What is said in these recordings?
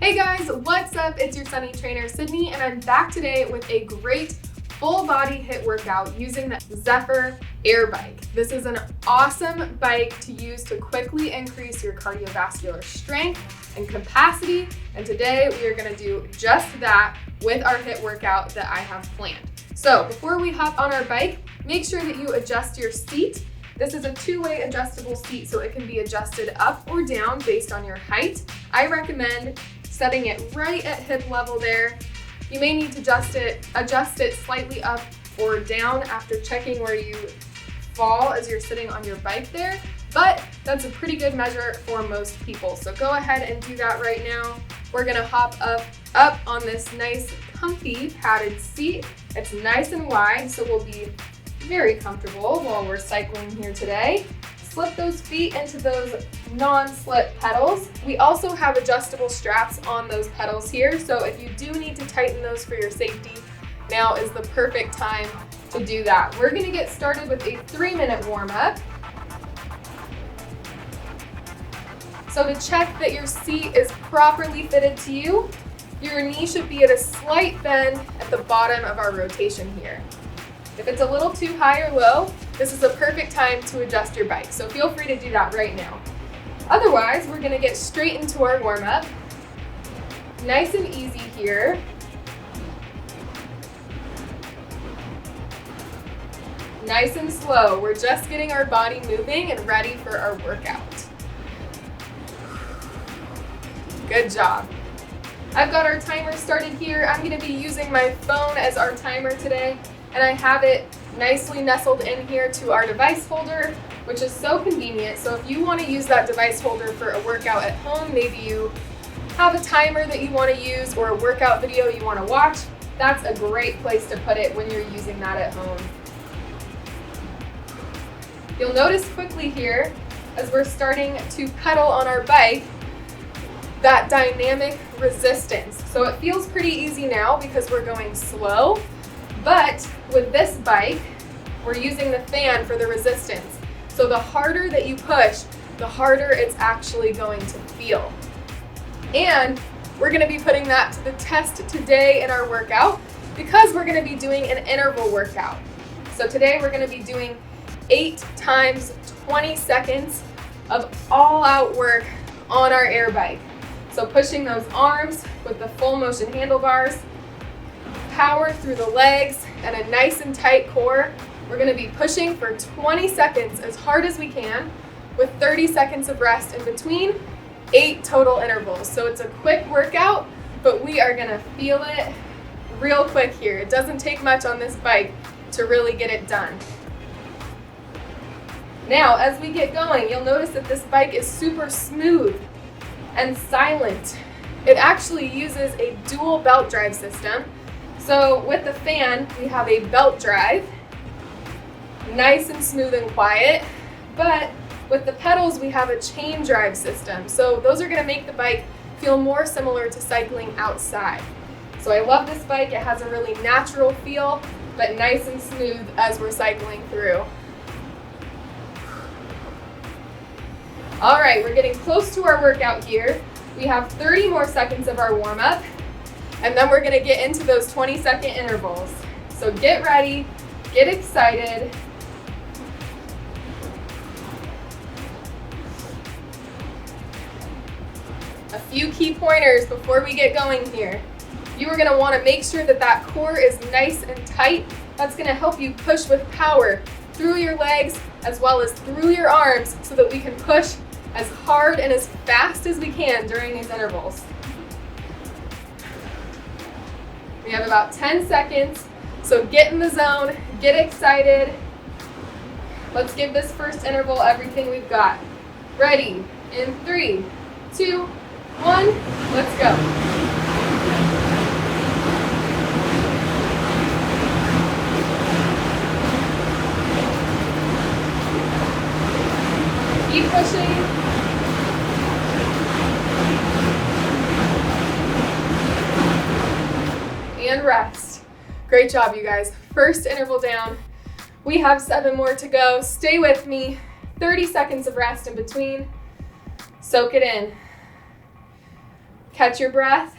Hey guys, what's up? It's your Sunny Trainer, Sydney, and I'm back today with a great full body HIIT workout using the Zephyr air bike. This is an awesome bike to use to quickly increase your cardiovascular strength and capacity, and today we are gonna do just that with our HIIT workout that I have planned. So before we hop on our bike, make sure that you adjust your seat. This is a two-way adjustable seat, so it can be adjusted up or down based on your height. I recommend setting it right at hip level there. You may need to adjust it slightly up or down after checking where you fall as you're sitting on your bike there, but that's a pretty good measure for most people. So go ahead and do that right now. We're gonna hop up on this nice comfy padded seat. It's nice and wide, so we'll be very comfortable while we're cycling here today. Slip those feet into those non-slip pedals. We also have adjustable straps on those pedals here, so if you do need to tighten those for your safety, now is the perfect time to do that. We're gonna get started with a 3-minute warm-up. So to check that your seat is properly fitted to you, your knee should be at a slight bend at the bottom of our rotation here. If it's a little too high or low, this is a perfect time to adjust your bike, so feel free to do that right now. Otherwise, we're gonna get straight into our warm-up. Nice and easy here. Nice and slow. We're just getting our body moving and ready for our workout. Good job. I've got our timer started here. I'm gonna be using my phone as our timer today, and I have it nicely nestled in here to our device holder, which is so convenient. So if you want to use that device holder for a workout at home, maybe you have a timer that you want to use or a workout video you want to watch, that's a great place to put it when you're using that at home. You'll notice quickly here, as we're starting to pedal on our bike, that dynamic resistance. So it feels pretty easy now because we're going slow. But with this bike, we're using the fan for the resistance. So the harder that you push, the harder it's actually going to feel. And we're gonna be putting that to the test today in our workout because we're gonna be doing an interval workout. So today we're gonna be doing 8 times 20 seconds of all-out work on our air bike. So pushing those arms with the full motion handlebars, power through the legs, and a nice and tight core. We're gonna be pushing for 20 seconds as hard as we can with 30 seconds of rest in between, 8 total intervals. So it's a quick workout, but we are gonna feel it real quick here. It doesn't take much on this bike to really get it done. Now, as we get going, you'll notice that this bike is super smooth and silent. It actually uses a dual belt drive system. So with the fan, we have a belt drive, nice and smooth and quiet, but with the pedals, we have a chain drive system. So those are gonna make the bike feel more similar to cycling outside. So I love this bike. It has a really natural feel, but nice and smooth as we're cycling through. All right, we're getting close to our workout here. We have 30 more seconds of our warm-up, and then we're gonna get into those 20-second intervals. So get ready, get excited. A few key pointers before we get going here. You are gonna wanna make sure that that core is nice and tight. That's gonna help you push with power through your legs as well as through your arms so that we can push as hard and as fast as we can during these intervals. We have about 10 seconds, so get in the zone, get excited. Let's give this first interval everything we've got. Ready, in 3, 2, 1, let's go. Keep pushing. And rest. Great job, you guys. First interval down. We have 7 more to go. Stay with me. 30 seconds of rest in between. Soak it in. Catch your breath.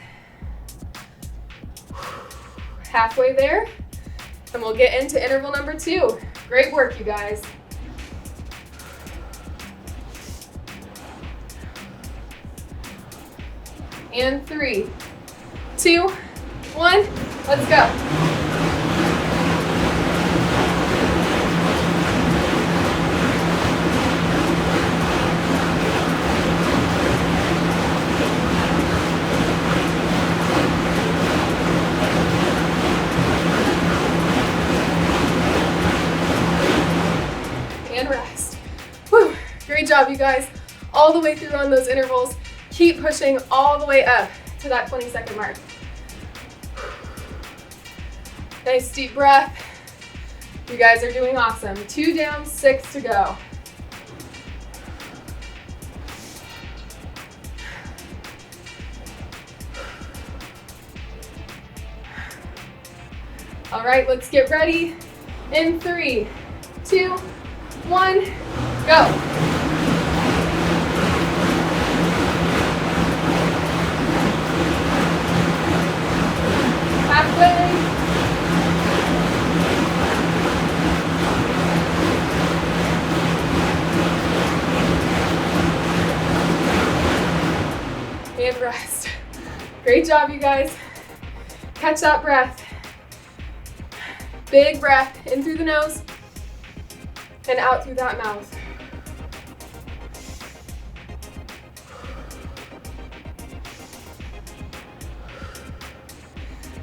Halfway there, and we'll get into interval number 2. Great work, you guys. And 3, 2, 1, let's go. And rest. Whew. Great job, you guys. All the way through on those intervals. Keep pushing all the way up to that 20-second mark. Nice deep breath. You guys are doing awesome. 2 down, 6 to go. All right, let's get ready. In 3, 2, 1, go. Halfway. And rest. Great job, you guys. Catch that breath. Big breath in through the nose and out through that mouth.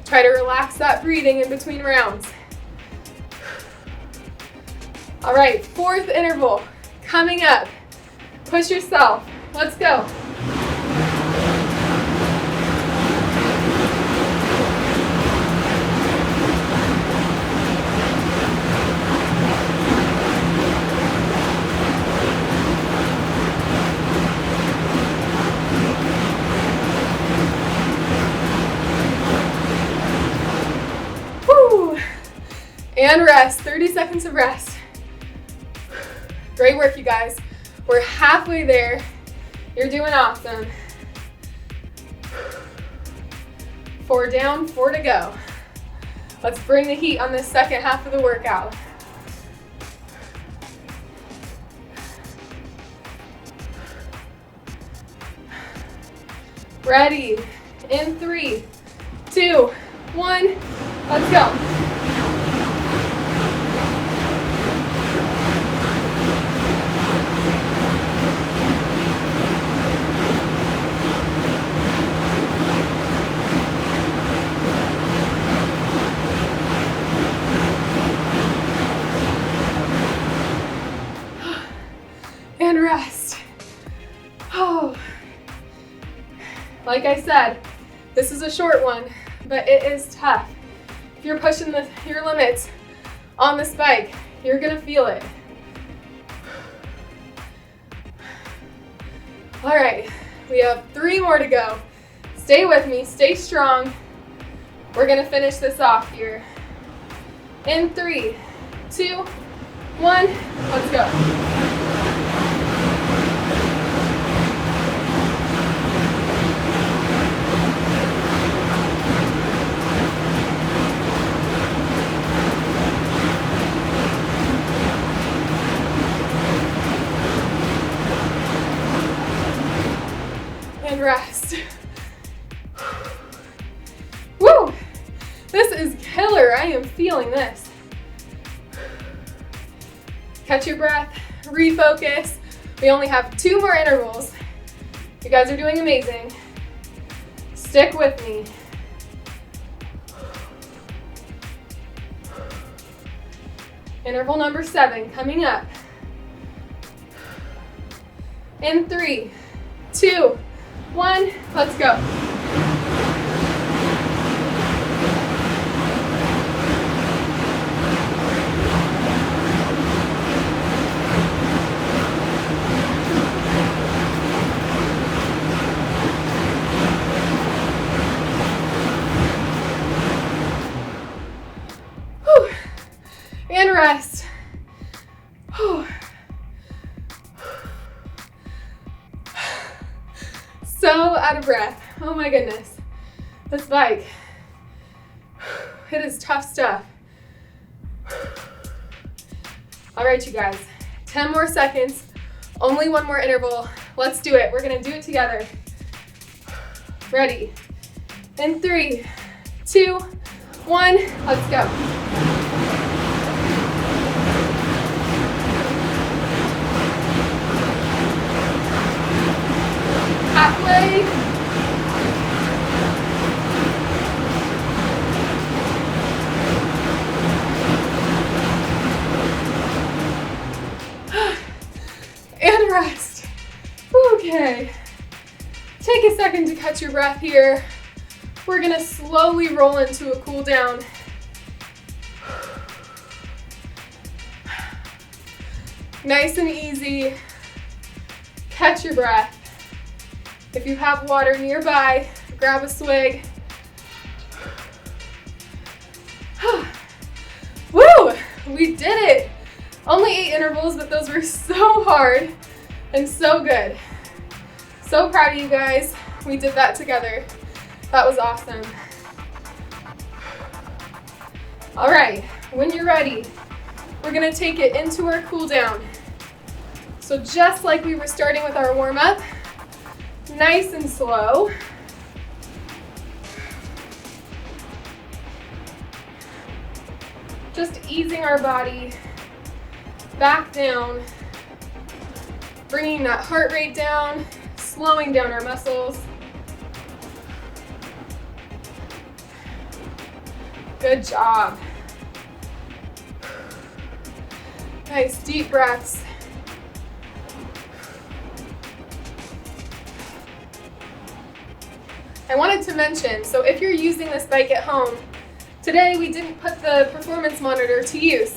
Try to relax that breathing in between rounds. All right, 4th interval coming up. Push yourself. Let's go. And rest, 30 seconds of rest. Great work, you guys. We're halfway there. You're doing awesome. 4 down, 4 to go. Let's bring the heat on this second half of the workout. Ready, in 3, 2, 1, let's go. And rest. Oh. Like I said, this is a short one, but it is tough. If you're pushing your limits on this bike, you're gonna feel it. All right, we have 3 more to go. Stay with me, stay strong. We're gonna finish this off here. In 3, 2, 1, let's go. Rest. Woo! This is killer. I am feeling this. Catch your breath, refocus. We only have 2 more intervals. You guys are doing amazing. Stick with me. Interval number 7 coming up. In 3, 2, 1, let's go. Whew. And rest. Whew. So out of breath. Oh my goodness. This bike, it is tough stuff. All right, you guys, 10 more seconds, only one more interval. Let's do it. We're gonna do it together. Ready? In 3, 2, 1, let's go. Halfway. And rest. Okay. Take a second to catch your breath here. We're gonna slowly roll into a cool down. Nice and easy. Catch your breath. If you have water nearby, grab a swig. Woo! We did it! Only 8 intervals, but those were so hard and so good. So proud of you guys. We did that together. That was awesome. All right, when you're ready, we're gonna take it into our cool down. So just like we were starting with our warm up, nice and slow. Just easing our body back down, bringing that heart rate down, slowing down our muscles. Good job. Nice deep breaths. I wanted to mention, so if you're using this bike at home, today we didn't put the performance monitor to use,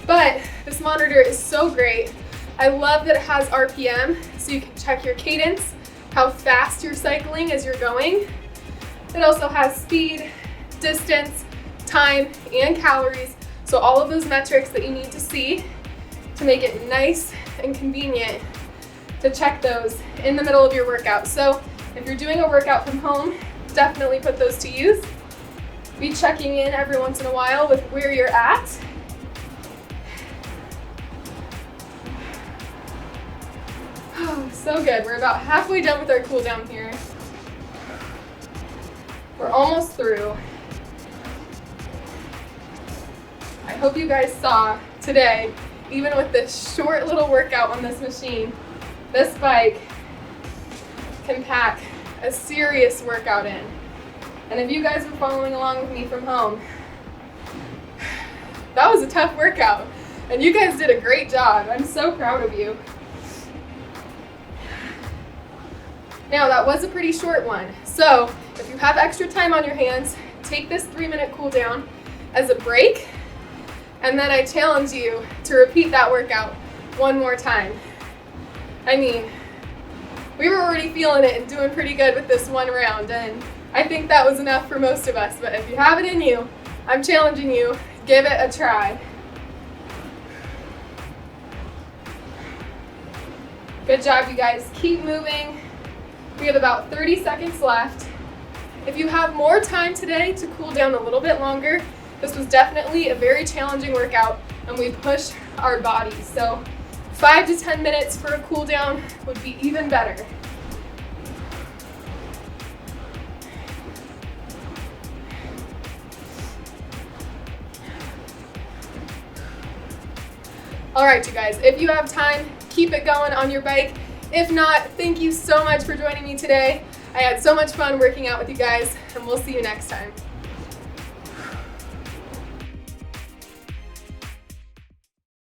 but this monitor is so great. I love that it has RPM, so you can check your cadence, how fast you're cycling as you're going. It also has speed, distance, time, and calories, so all of those metrics that you need to see to make it nice and convenient to check those in the middle of your workout. So if you're doing a workout from home, definitely put those to use. Be checking in every once in a while with where you're at. Oh, so good. We're about halfway done with our cool down here. We're almost through. I hope you guys saw today, even with this short little workout on this machine, this bike can pack a serious workout in. And if you guys were following along with me from home, that was a tough workout. And you guys did a great job. I'm so proud of you. Now that was a pretty short one. So if you have extra time on your hands, take this 3-minute cool down as a break. And then I challenge you to repeat that workout one more time. I mean, we were already feeling it and doing pretty good with this one round, and I think that was enough for most of us. But if you have it in you, I'm challenging you, give it a try. Good job, you guys. Keep moving. We have about 30 seconds left. If you have more time today to cool down a little bit longer, this was definitely a very challenging workout, and we pushed our bodies. So 5 to 10 minutes for a cool down would be even better. All right, you guys, if you have time, keep it going on your bike. If not, thank you so much for joining me today. I had so much fun working out with you guys, and we'll see you next time.